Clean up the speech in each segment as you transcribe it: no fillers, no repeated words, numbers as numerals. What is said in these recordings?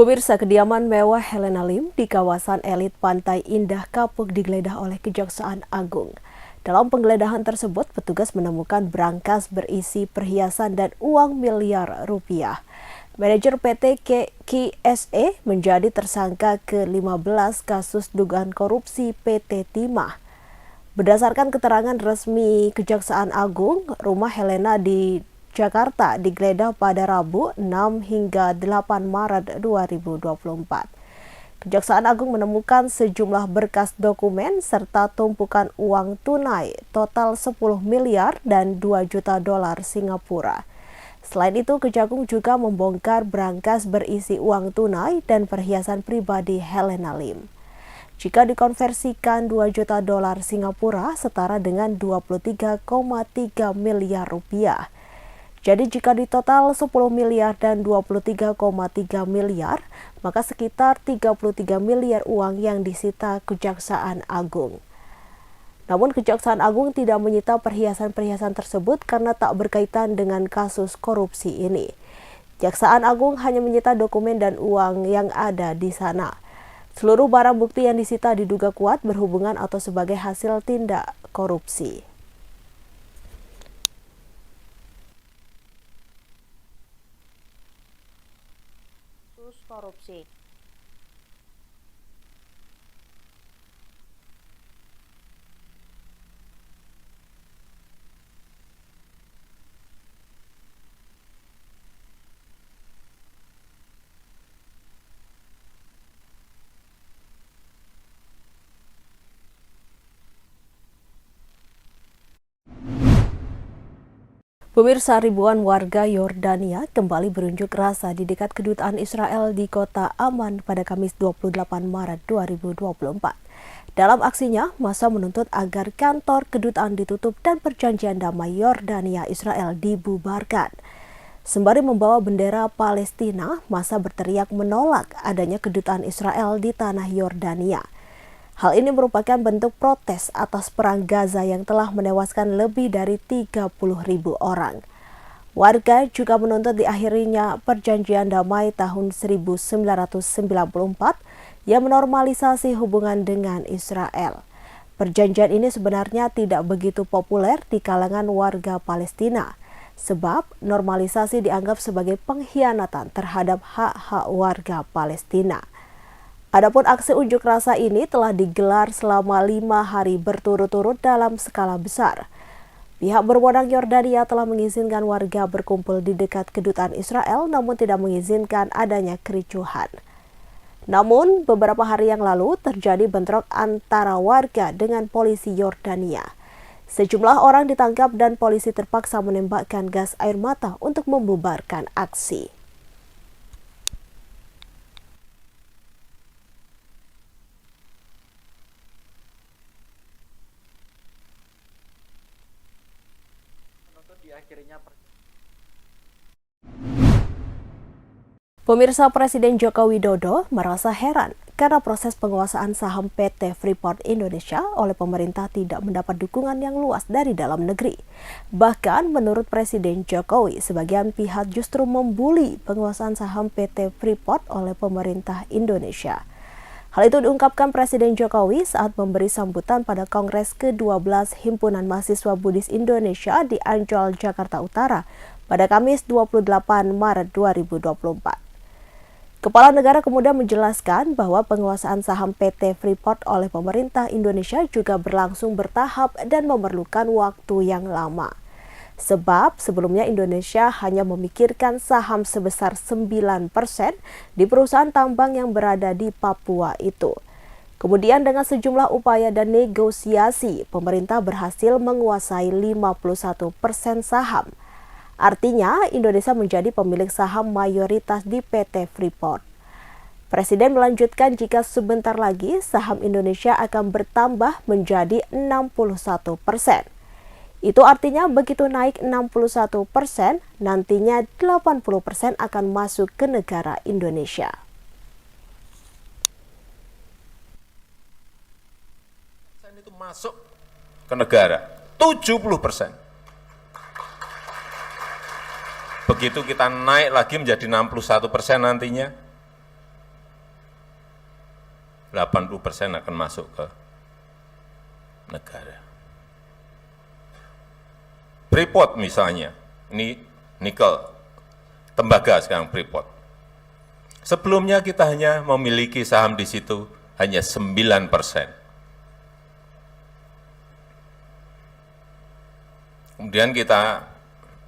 Pemirsa, kediaman mewah Helena Lim di kawasan elit Pantai Indah Kapuk digeledah oleh Kejaksaan Agung. Dalam penggeledahan tersebut, petugas menemukan brankas berisi perhiasan dan uang miliar rupiah. Manajer PT KSE menjadi tersangka ke-15 kasus dugaan korupsi PT Timah. Berdasarkan keterangan resmi Kejaksaan Agung, rumah Helena di Jakarta digeledah pada Rabu 6 hingga 8 Maret 2024. Kejaksaan Agung menemukan sejumlah berkas dokumen serta tumpukan uang tunai total 10 miliar dan 2 juta dolar Singapura. Selain itu, Kejagung juga membongkar brankas berisi uang tunai dan perhiasan pribadi Helena Lim. Jika dikonversikan 2 juta dolar Singapura setara dengan 23,3 miliar rupiah. Jadi jika di total 10 miliar dan 23,3 miliar, maka sekitar 33 miliar uang yang disita Kejaksaan Agung. Namun Kejaksaan Agung tidak menyita perhiasan-perhiasan tersebut karena tak berkaitan dengan kasus korupsi ini. Kejaksaan Agung hanya menyita dokumen dan uang yang ada di sana. Seluruh barang bukti yang disita diduga kuat berhubungan atau sebagai hasil tindak korupsi. Korupsi. Pemirsa, ribuan warga Yordania kembali berunjuk rasa di dekat kedutaan Israel di kota Amman pada Kamis 28 Maret 2024. Dalam aksinya, massa menuntut agar kantor kedutaan ditutup dan perjanjian damai Yordania Israel dibubarkan. Sembari membawa bendera Palestina, massa berteriak menolak adanya kedutaan Israel di tanah Yordania. Hal ini merupakan bentuk protes atas perang Gaza yang telah menewaskan lebih dari 30.000 orang. Warga juga menuntut diakhirinya perjanjian damai tahun 1994 yang menormalisasi hubungan dengan Israel. Perjanjian ini sebenarnya tidak begitu populer di kalangan warga Palestina, sebab normalisasi dianggap sebagai pengkhianatan terhadap hak-hak warga Palestina. Adapun aksi unjuk rasa ini telah digelar selama 5 hari berturut-turut dalam skala besar. Pihak berwenang Yordania telah mengizinkan warga berkumpul di dekat kedutaan Israel namun tidak mengizinkan adanya kericuhan. Namun, beberapa hari yang lalu terjadi bentrok antara warga dengan polisi Yordania. Sejumlah orang ditangkap dan polisi terpaksa menembakkan gas air mata untuk membubarkan aksi. Pemirsa, Presiden Joko Widodo merasa heran karena proses penguasaan saham PT Freeport Indonesia oleh pemerintah tidak mendapat dukungan yang luas dari dalam negeri. Bahkan menurut Presiden Jokowi, sebagian pihak justru membuli penguasaan saham PT Freeport oleh pemerintah Indonesia. Hal itu diungkapkan Presiden Jokowi saat memberi sambutan pada Kongres ke-12 Himpunan Mahasiswa Buddhis Indonesia di Ancol, Jakarta Utara pada Kamis 28 Maret 2024. Kepala negara kemudian menjelaskan bahwa penguasaan saham PT Freeport oleh pemerintah Indonesia juga berlangsung bertahap dan memerlukan waktu yang lama. Sebab sebelumnya Indonesia hanya memikirkan saham sebesar 9% di perusahaan tambang yang berada di Papua itu. Kemudian dengan sejumlah upaya dan negosiasi, pemerintah berhasil menguasai 51% saham. Artinya, Indonesia menjadi pemilik saham mayoritas di PT Freeport. Presiden melanjutkan jika sebentar lagi saham Indonesia akan bertambah menjadi 61%. Itu artinya begitu naik 61%, nantinya 80% akan masuk ke negara Indonesia. Itu masuk ke negara 70%. Begitu kita naik lagi menjadi 61% nantinya, 80% akan masuk ke negara. Freeport misalnya, ini nikel, tembaga sekarang Freeport. Sebelumnya kita hanya memiliki saham di situ hanya 9%. Kemudian kita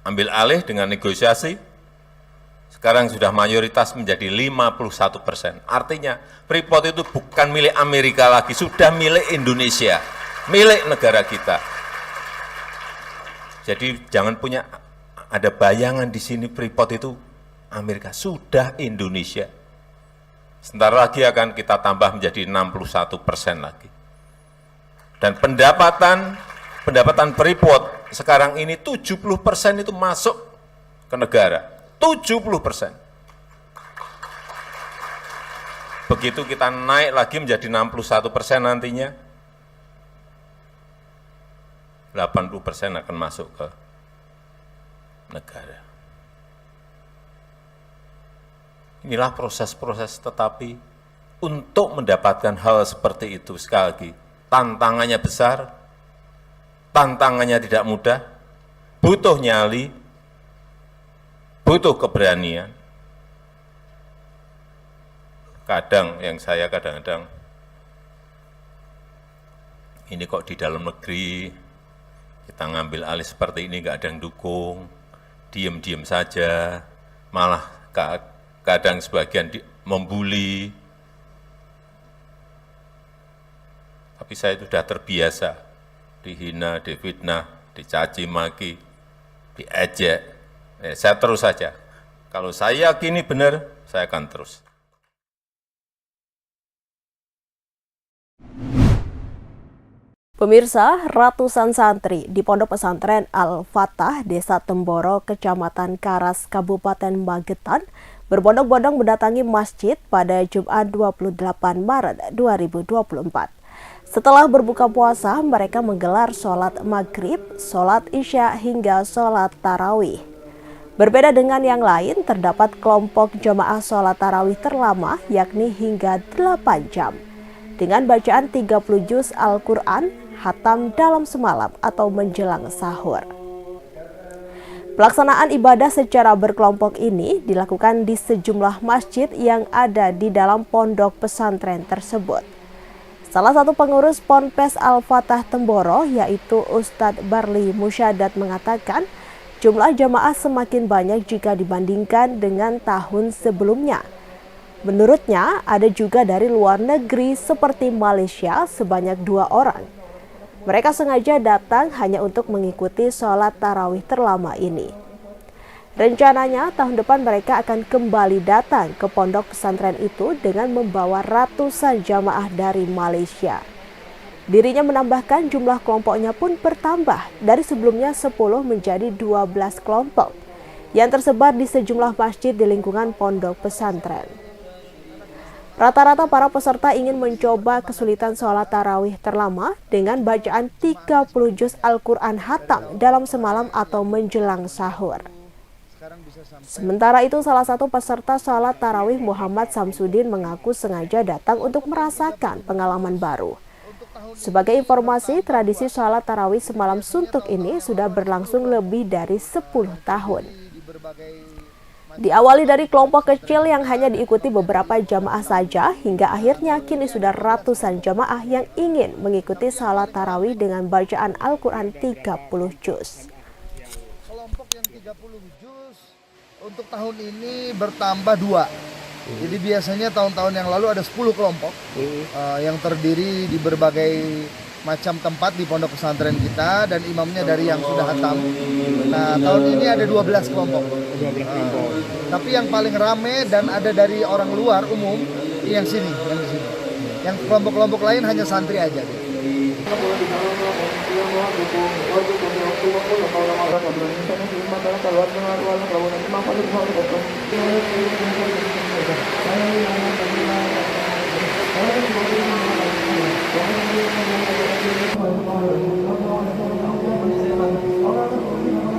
ambil alih dengan negosiasi, sekarang sudah mayoritas menjadi 51%. Artinya Freeport itu bukan milik Amerika lagi, sudah milik Indonesia, milik negara kita. Jadi jangan punya ada bayangan di sini Freeport itu Amerika, sudah Indonesia. Sebentar lagi akan kita tambah menjadi 61% lagi. Dan pendapatan Freeport sekarang ini 70% itu masuk ke negara. 70%. Begitu kita naik lagi menjadi 61% nantinya, 80% akan masuk ke negara. Inilah proses-proses, tetapi untuk mendapatkan hal seperti itu, sekali lagi, tantangannya besar, tantangannya tidak mudah, butuh nyali, butuh keberanian. Kadang-kadang, ini kok di dalam negeri, kita ngambil alih seperti ini, nggak ada yang dukung, diem-diem saja, malah kadang sebagian membuli. Tapi saya sudah terbiasa dihina, difitnah, dicaci maki, diejek. Saya terus saja. Kalau saya yakini benar, saya akan terus. Pemirsa, ratusan santri di Pondok Pesantren Al-Fatah, Desa Temboro, Kecamatan Karas, Kabupaten Magetan, berbondong-bondong mendatangi masjid pada Jumat 28 Maret 2024. Setelah berbuka puasa, mereka menggelar sholat maghrib, sholat isya, hingga sholat tarawih. Berbeda dengan yang lain, terdapat kelompok jamaah sholat tarawih terlama, yakni hingga 8 jam. Dengan bacaan 30 juz Al-Quran, hatam dalam semalam atau menjelang sahur. Pelaksanaan ibadah secara berkelompok ini dilakukan di sejumlah masjid yang ada di dalam pondok pesantren tersebut. Salah satu pengurus Ponpes Al-Fatah Temboro, yaitu Ustadz Barli Musyadat, mengatakan jumlah jamaah semakin banyak jika dibandingkan dengan tahun sebelumnya. Menurutnya, ada juga dari luar negeri seperti Malaysia sebanyak 2 orang. Mereka sengaja datang hanya untuk mengikuti sholat tarawih terlama ini. Rencananya tahun depan mereka akan kembali datang ke pondok pesantren itu dengan membawa ratusan jamaah dari Malaysia. Dirinya menambahkan jumlah kelompoknya pun bertambah dari sebelumnya 10 menjadi 12 kelompok yang tersebar di sejumlah masjid di lingkungan pondok pesantren. Rata-rata para peserta ingin mencoba kesulitan sholat tarawih terlama dengan bacaan 30 juz Al-Quran hatam dalam semalam atau menjelang sahur. Sementara itu, salah satu peserta sholat tarawih Muhammad Samsudin mengaku sengaja datang untuk merasakan pengalaman baru. Sebagai informasi, tradisi sholat tarawih semalam suntuk ini sudah berlangsung lebih dari 10 tahun. Diawali dari kelompok kecil yang hanya diikuti beberapa jamaah saja, hingga akhirnya kini sudah ratusan jamaah yang ingin mengikuti salat tarawih dengan bacaan Al-Quran 30 juz. Kelompok yang 30 juz untuk tahun ini bertambah 2. Jadi biasanya tahun-tahun yang lalu ada 10 kelompok yang terdiri di berbagai macam tempat di pondok pesantren kita, dan imamnya dari yang sudah hatam. Nah, tahun ini ada 12 kelompok. Tapi yang paling rame dan ada dari orang luar umum yang sini, yang di sini. Yang kelompok-kelompok lain hanya santri aja.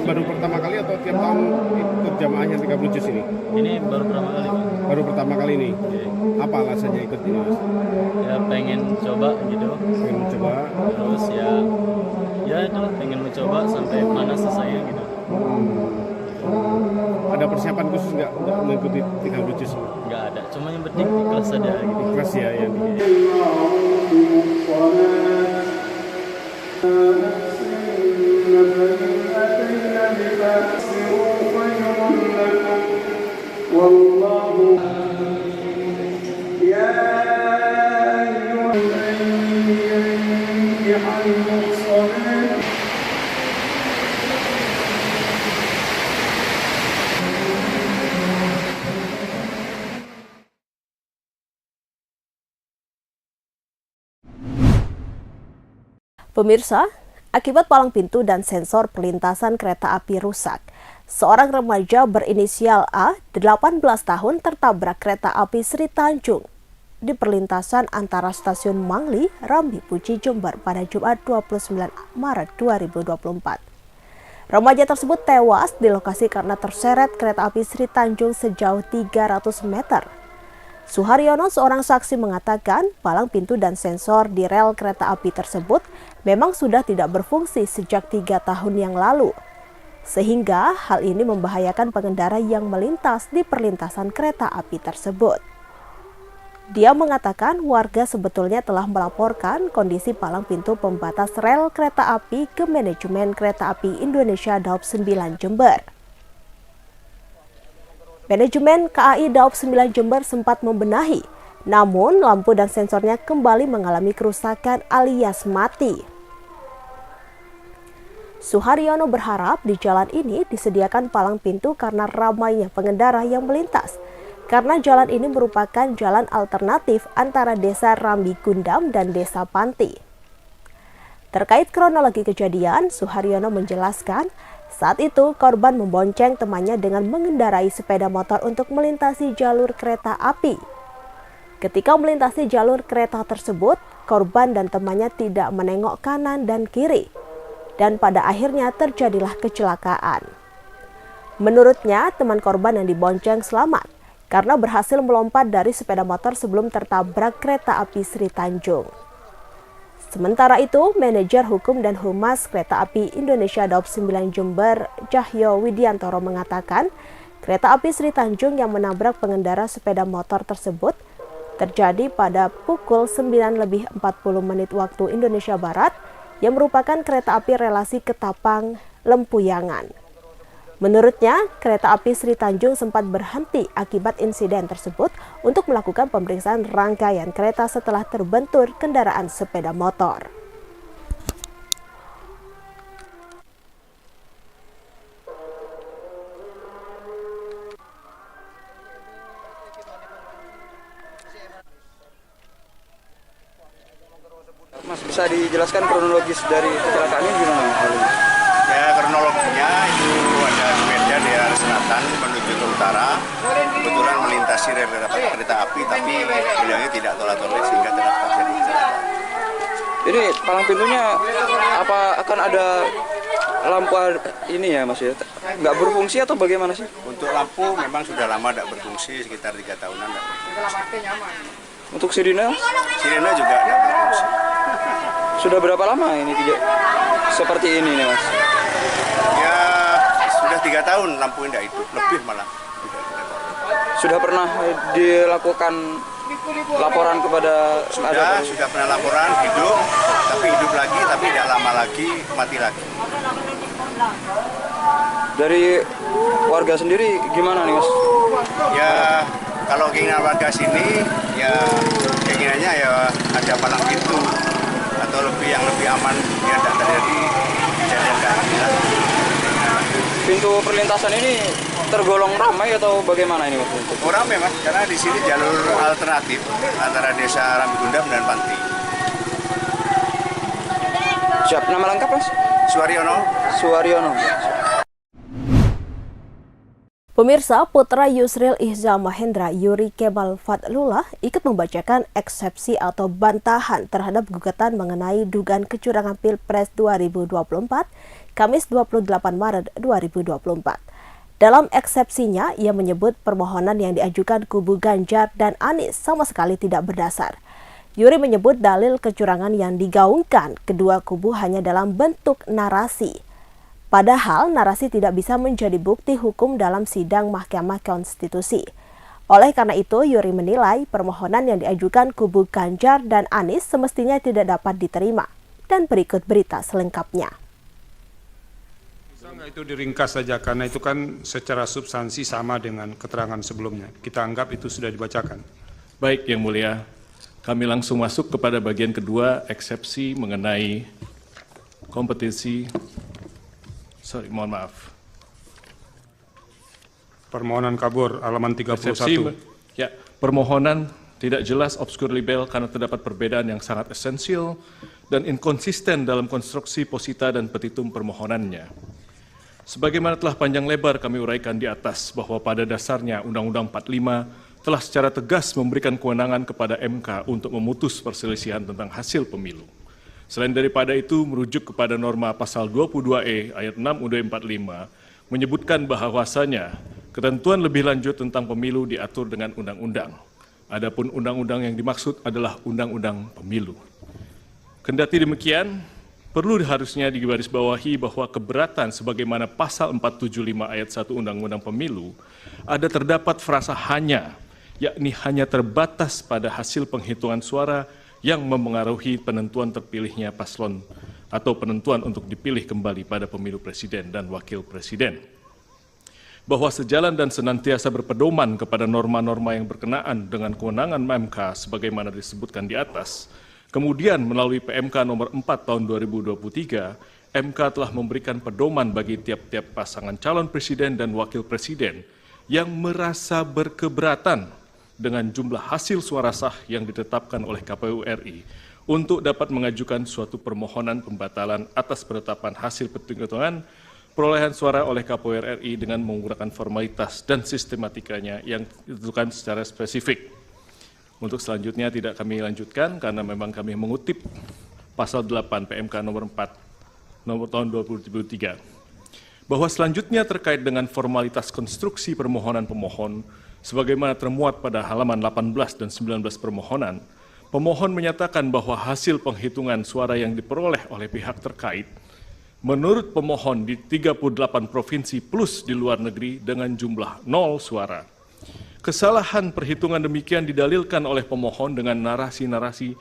Baru pertama kali atau tiap tahun ikut jamaah yang 30 juz ini? Ini baru pertama kali, Pak. Baru pertama kali ini? Oke. Apa alasannya ikut ini, Mas? Ya pengen coba gitu. Pengen mencoba? Terus ya itu pengen mencoba sampai mana selesainya gitu. Ada persiapan khusus nggak untuk mengikuti 30 juz? Nggak ada, cuma yang penting ikhlas aja gitu. Ikhlas ya yang Pemirsa, akibat palang pintu dan sensor perlintasan kereta api rusak, seorang remaja berinisial A, 18 tahun tertabrak kereta api Sri Tanjung di perlintasan antara stasiun Mangli, Rambi Puji, Jember pada Jumat 29 Maret 2024. Remaja tersebut tewas di lokasi karena terseret kereta api Sri Tanjung sejauh 300 meter. Suharyono, seorang saksi, mengatakan palang pintu dan sensor di rel kereta api tersebut memang sudah tidak berfungsi sejak 3 tahun yang lalu, sehingga hal ini membahayakan pengendara yang melintas di perlintasan kereta api tersebut. Dia mengatakan warga sebetulnya telah melaporkan kondisi palang pintu pembatas rel kereta api ke manajemen Kereta Api Indonesia Daob 9 Jember. Manajemen KAI Daob 9 Jember sempat membenahi, namun lampu dan sensornya kembali mengalami kerusakan alias mati. Suharyono berharap di jalan ini disediakan palang pintu karena ramainya pengendara yang melintas, karena jalan ini merupakan jalan alternatif antara Desa Rambi Gundam dan Desa Panti. Terkait kronologi kejadian, Suharyono menjelaskan, saat itu korban membonceng temannya dengan mengendarai sepeda motor untuk melintasi jalur kereta api. Ketika melintasi jalur kereta tersebut, korban dan temannya tidak menengok kanan dan kiri, dan pada akhirnya terjadilah kecelakaan. Menurutnya, teman korban yang dibonceng selamat karena berhasil melompat dari sepeda motor sebelum tertabrak kereta api Sri Tanjung. Sementara itu, manajer hukum dan humas Kereta Api Indonesia Daob 9 Jember, Cahyo Widiantoro, mengatakan kereta api Sri Tanjung yang menabrak pengendara sepeda motor tersebut terjadi pada pukul 9:40 waktu Indonesia Barat, yang merupakan kereta api relasi Ketapang Lempuyangan. Menurutnya, kereta api Sri Tanjung sempat berhenti akibat insiden tersebut untuk melakukan pemeriksaan rangkaian kereta setelah terbentur kendaraan sepeda motor. Mas, bisa dijelaskan kronologis dari kecelakaan ini gimana? Ya, kronologinya itu ada sepeda dari arah selatan menuju ke utara, kebetulan melintasi rel kereta api, tapi beliaunya tidak tolak-tolak sehingga telah terjadi kecelakaan. Ini palang pintunya apa akan ada lampu ini ya, Mas ya? Nggak berfungsi atau bagaimana sih? Untuk lampu memang sudah lama tidak berfungsi, sekitar 3 tahunan tidak berfungsi. Untuk sirine? Sirene juga tidak berfungsi. Sudah berapa lama ini tidak seperti ini nih, Mas? Ya, sudah 3 tahun lampu tidak hidup, lebih malah. Sudah pernah dilakukan laporan kepada Sudah pernah laporan hidup, tapi hidup lagi, tapi tidak lama lagi mati lagi. Dari warga sendiri gimana nih, Mas? Ya, kalau keinginan warga sini, ya keinginannya ya ada palang pintu atau yang lebih aman biar tidak terjadi kejadian kayak gini lagi. Pintu perlintasan ini tergolong ramai atau bagaimana ini, Mas? Ramai, Mas, karena di sini jalur alternatif antara Desa Rambi Gundam dan Panti. Siap, nama lengkap, Mas? Suharyono. Pemirsa, putra Yusril Ihza Mahendra, Yuri Kemal Fadlullah, ikut membacakan eksepsi atau bantahan terhadap gugatan mengenai dugaan kecurangan Pilpres 2024, Kamis 28 Maret 2024. Dalam eksepsinya, ia menyebut permohonan yang diajukan kubu Ganjar dan Anies sama sekali tidak berdasar. Yuri menyebut dalil kecurangan yang digaungkan kedua kubu hanya dalam bentuk narasi. Padahal narasi tidak bisa menjadi bukti hukum dalam sidang Mahkamah Konstitusi. Oleh karena itu, Yuri menilai permohonan yang diajukan kubu Ganjar dan Anies semestinya tidak dapat diterima. Dan berikut berita selengkapnya. Bisa nggak itu diringkas saja, karena itu kan secara substansi sama dengan keterangan sebelumnya. Kita anggap itu sudah dibacakan. Baik, Yang Mulia. Kami langsung masuk kepada bagian kedua, eksepsi mengenai kompetisi. Mohon maaf. Permohonan kabur, halaman 31. Eksepsi, ya, permohonan tidak jelas, obskur libel karena terdapat perbedaan yang sangat esensial dan inkonsisten dalam konstruksi posita dan petitum permohonannya. Sebagaimana telah panjang lebar kami uraikan di atas bahwa pada dasarnya Undang-Undang 45 telah secara tegas memberikan kewenangan kepada MK untuk memutus perselisihan tentang hasil pemilu. Selain daripada itu, merujuk kepada norma pasal 22E ayat 6 UUD 45 menyebutkan bahwasanya ketentuan lebih lanjut tentang pemilu diatur dengan undang-undang. Adapun undang-undang yang dimaksud adalah undang-undang pemilu. Kendati demikian, perlu harusnya digarisbawahi bahwa keberatan sebagaimana pasal 475 ayat 1 Undang-Undang Pemilu ada terdapat frasa hanya, yakni hanya terbatas pada hasil penghitungan suara yang memengaruhi penentuan terpilihnya paslon atau penentuan untuk dipilih kembali pada pemilu presiden dan wakil presiden. Bahwa sejalan dan senantiasa berpedoman kepada norma-norma yang berkenaan dengan kewenangan MK sebagaimana disebutkan di atas, kemudian melalui PMK nomor 4 tahun 2023, MK telah memberikan pedoman bagi tiap-tiap pasangan calon presiden dan wakil presiden yang merasa berkeberatan dengan jumlah hasil suara sah yang ditetapkan oleh KPU RI untuk dapat mengajukan suatu permohonan pembatalan atas penetapan hasil penghitungan perolehan suara oleh KPU RI dengan menggunakan formalitas dan sistematikanya yang ditentukan secara spesifik. Untuk selanjutnya tidak kami lanjutkan karena memang kami mengutip pasal 8 PMK nomor 4 nomor tahun 2023. Bahwa selanjutnya terkait dengan formalitas konstruksi permohonan pemohon sebagaimana termuat pada halaman 18 dan 19 permohonan, pemohon menyatakan bahwa hasil penghitungan suara yang diperoleh oleh pihak terkait menurut pemohon di 38 provinsi plus di luar negeri dengan jumlah 0 suara. Kesalahan perhitungan demikian didalilkan oleh pemohon dengan narasi-narasi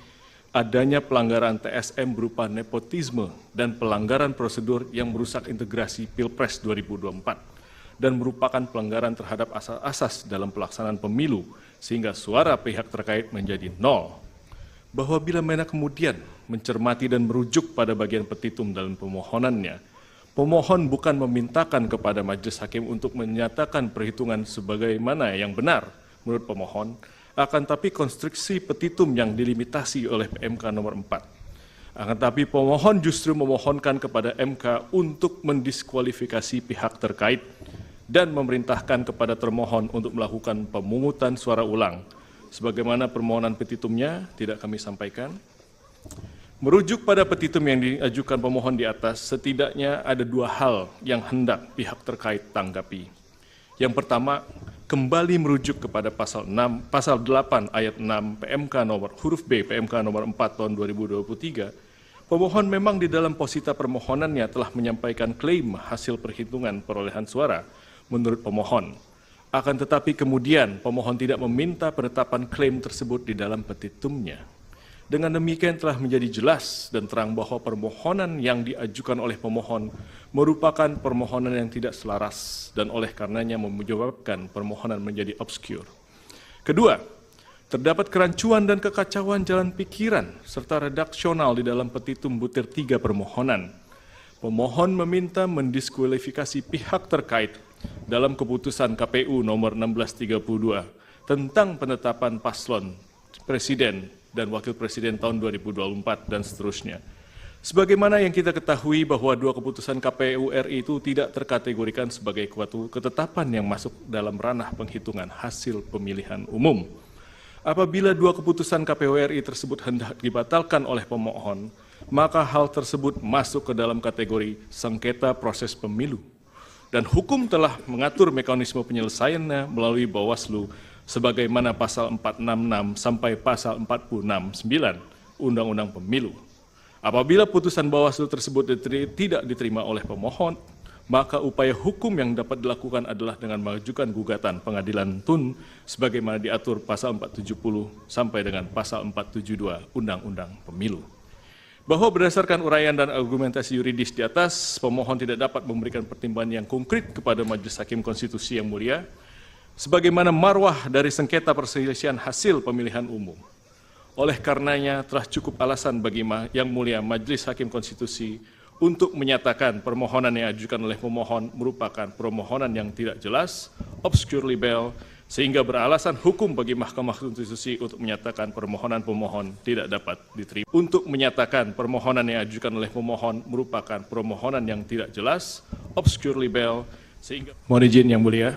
adanya pelanggaran TSM berupa nepotisme dan pelanggaran prosedur yang merusak integrasi Pilpres 2024 dan merupakan pelanggaran terhadap asas-asas dalam pelaksanaan pemilu sehingga suara pihak terkait menjadi 0. Bahwa bila mana kemudian mencermati dan merujuk pada bagian petitum dalam pemohonannya, pemohon bukan memintakan kepada majelis hakim untuk menyatakan perhitungan sebagaimana yang benar menurut pemohon, akan tapi konstruksi petitum yang dilimitasi oleh PMK nomor 4. Akan tapi pemohon justru memohonkan kepada MK untuk mendiskualifikasi pihak terkait dan memerintahkan kepada termohon untuk melakukan pemungutan suara ulang. Sebagaimana permohonan petitumnya tidak kami sampaikan. Merujuk pada petitum yang diajukan pemohon di atas, setidaknya ada dua hal yang hendak pihak terkait tanggapi. Yang pertama, kembali merujuk kepada pasal 8 ayat 6 PMK nomor huruf B PMK nomor 4 tahun 2023. Pemohon memang di dalam posita permohonannya telah menyampaikan klaim hasil perhitungan perolehan suara menurut pemohon. Akan tetapi kemudian pemohon tidak meminta penetapan klaim tersebut di dalam petitumnya. Dengan demikian telah menjadi jelas dan terang bahwa permohonan yang diajukan oleh pemohon merupakan permohonan yang tidak selaras dan oleh karenanya menyebabkan permohonan menjadi obskur. Kedua, terdapat kerancuan dan kekacauan jalan pikiran serta redaksional di dalam petitum butir 3 permohonan. Pemohon meminta mendiskualifikasi pihak terkait dalam keputusan KPU nomor 1632 tentang penetapan paslon presiden dan wakil presiden tahun 2024 dan seterusnya. Sebagaimana yang kita ketahui bahwa dua keputusan KPU RI itu tidak terkategorikan sebagai suatu ketetapan yang masuk dalam ranah penghitungan hasil pemilihan umum. Apabila dua keputusan KPU RI tersebut hendak dibatalkan oleh pemohon, maka hal tersebut masuk ke dalam kategori sengketa proses pemilu. dan hukum telah mengatur mekanisme penyelesaiannya melalui Bawaslu sebagaimana pasal 466 sampai pasal 469 Undang-Undang Pemilu. Apabila putusan Bawaslu tersebut tidak diterima oleh pemohon, maka upaya hukum yang dapat dilakukan adalah dengan mengajukan gugatan pengadilan tun sebagaimana diatur pasal 470 sampai dengan pasal 472 Undang-Undang Pemilu. Bahwa berdasarkan uraian dan argumentasi yuridis di atas, pemohon tidak dapat memberikan pertimbangan yang konkret kepada Majelis Hakim Konstitusi yang mulia, sebagaimana marwah dari sengketa perselisihan hasil pemilihan umum. Oleh karenanya, telah cukup alasan bagi Yang Mulia Majelis Hakim Konstitusi untuk menyatakan permohonan yang diajukan oleh pemohon merupakan permohonan yang tidak jelas, obscure libel, sehingga beralasan hukum bagi Mahkamah Konstitusi untuk menyatakan permohonan pemohon tidak dapat diterima. Untuk menyatakan permohonan yang diajukan oleh pemohon merupakan permohonan yang tidak jelas, obscure libel, sehingga mohon izin Yang Mulia.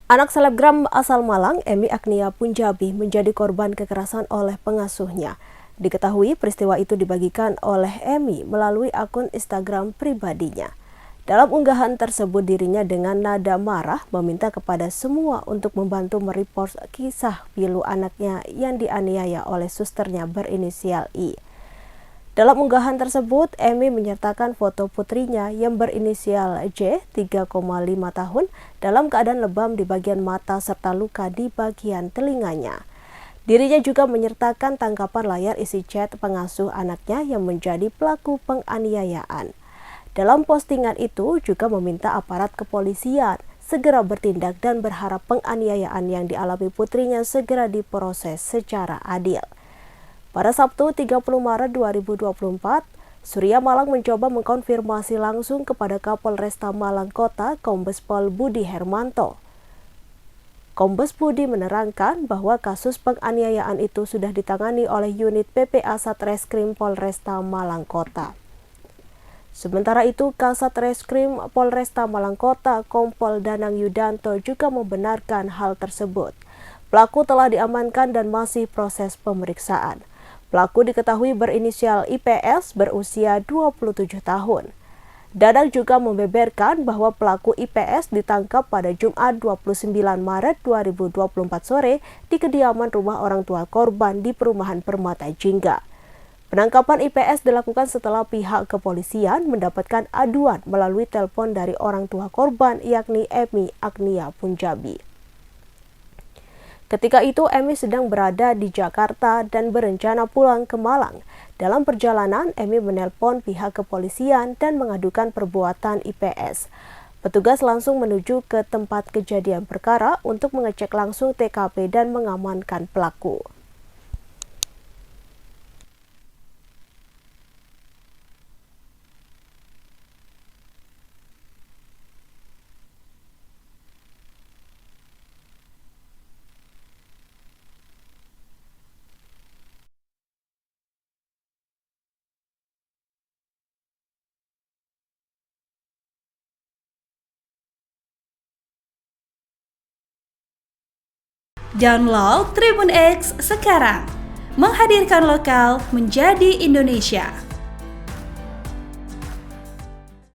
Anak selebgram asal Malang, Emi Agnia Punjabi, menjadi korban kekerasan oleh pengasuhnya. Diketahui peristiwa itu dibagikan oleh Emi melalui akun Instagram pribadinya. Dalam unggahan tersebut, dirinya dengan nada marah meminta kepada semua untuk membantu mereport kisah pilu anaknya yang dianiaya oleh susternya berinisial I. Dalam unggahan tersebut, Emi menyertakan foto putrinya yang berinisial J, 3,5 tahun, dalam keadaan lebam di bagian mata serta luka di bagian telinganya. Dirinya juga menyertakan tangkapan layar isi chat pengasuh anaknya yang menjadi pelaku penganiayaan. Dalam postingan itu juga meminta aparat kepolisian segera bertindak dan berharap penganiayaan yang dialami putrinya segera diproses secara adil. Pada Sabtu 30 Maret 2024, Surya Malang mencoba mengkonfirmasi langsung kepada Kapolresta Malang Kota, Kombes Pol Budi Hermanto. Kombes Budi menerangkan bahwa kasus penganiayaan itu sudah ditangani oleh unit PPA Satreskrim Polresta Malang Kota. Sementara itu, Kasat Reskrim Polresta Malang Kota, Kompol Danang Yudanto juga membenarkan hal tersebut. Pelaku telah diamankan dan masih proses pemeriksaan. Pelaku diketahui berinisial IPS berusia 27 tahun. Danang juga membeberkan bahwa pelaku IPS ditangkap pada Jumat 29 Maret 2024 sore di kediaman rumah orang tua korban di Perumahan Permata Jingga. Penangkapan IPS dilakukan setelah pihak kepolisian mendapatkan aduan melalui telepon dari orang tua korban yakni Emi Agnia Punjabi. Ketika itu Emi sedang berada di Jakarta dan berencana pulang ke Malang. Dalam perjalanan, Emi menelpon pihak kepolisian dan mengadukan perbuatan IPS. Petugas langsung menuju ke tempat kejadian perkara untuk mengecek langsung TKP dan mengamankan pelaku. Download Tribun X sekarang, menghadirkan lokal menjadi Indonesia.